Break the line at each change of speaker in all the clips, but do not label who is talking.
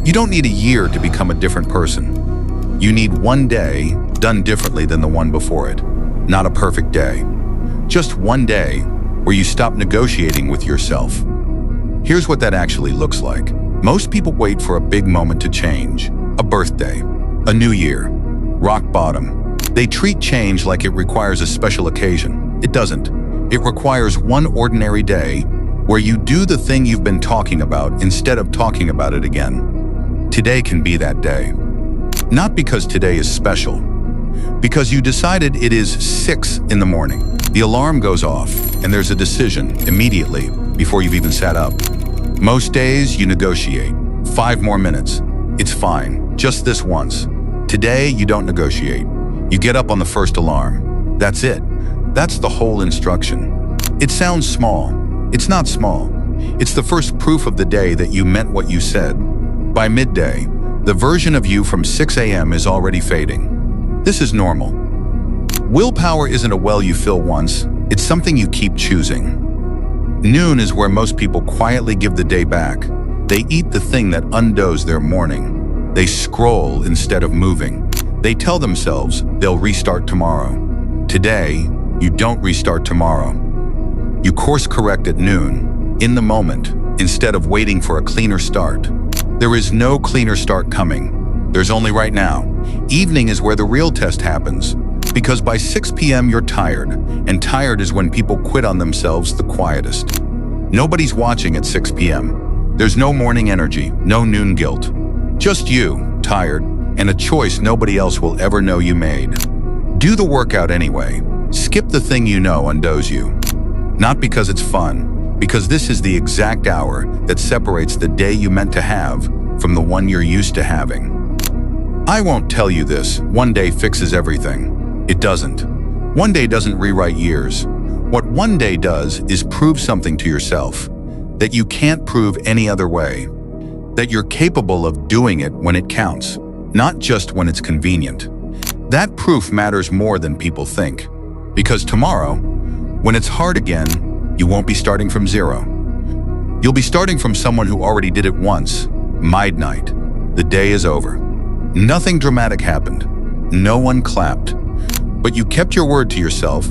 You don't need a year to become a different person. You need one day done differently than the one before it. Not a perfect day. Just one day where you stop negotiating with yourself. Here's what that actually looks like. Most people wait for a big moment to change. A birthday, a new year, rock bottom. They treat change like it requires a special occasion. It doesn't. It requires one ordinary day where you do the thing you've been talking about instead of talking about it again. Today can be that day. Not because today is special, because you decided it is 6 in the morning. The alarm goes off and there's a decision immediately before you've even sat up. Most days you negotiate. 5 more minutes. It's fine, just this once. Today you don't negotiate. You get up on the first alarm. That's it. That's the whole instruction. It sounds small. It's not small. It's the first proof of the day that you meant what you said. By midday, the version of you from 6 a.m. is already fading. This is normal. Willpower isn't a well you fill once, it's something you keep choosing. Noon is where most people quietly give the day back. They eat the thing that undoes their morning. They scroll instead of moving. They tell themselves they'll restart tomorrow. Today, you don't restart tomorrow. You course correct at noon, in the moment, instead of waiting for a cleaner start. There is no cleaner start coming. There's only right now. Evening is where the real test happens, because by 6 p.m. you're tired, and tired is when people quit on themselves the quietest. Nobody's watching at 6 p.m. There's no morning energy, no noon guilt. Just you, tired, and a choice nobody else will ever know you made. Do the workout anyway. Skip the thing you know undoes you. Not because it's fun, because this is the exact hour that separates the day you meant to have from the one you're used to having. I won't tell you this, one day fixes everything. It doesn't. One day doesn't rewrite years. What one day does is prove something to yourself that you can't prove any other way. That you're capable of doing it when it counts, not just when it's convenient. That proof matters more than people think. Because tomorrow, when it's hard again, you won't be starting from zero. You'll be starting from someone who already did it once. Midnight. The day is over. Nothing dramatic happened. No one clapped. But you kept your word to yourself,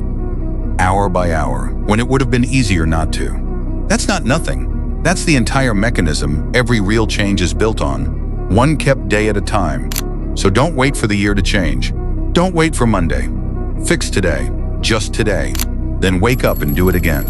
hour by hour, when it would have been easier not to. That's not nothing. That's the entire mechanism every real change is built on. One kept day at a time. So don't wait for the year to change. Don't wait for Monday. Fix today, just today. Then wake up and do it again.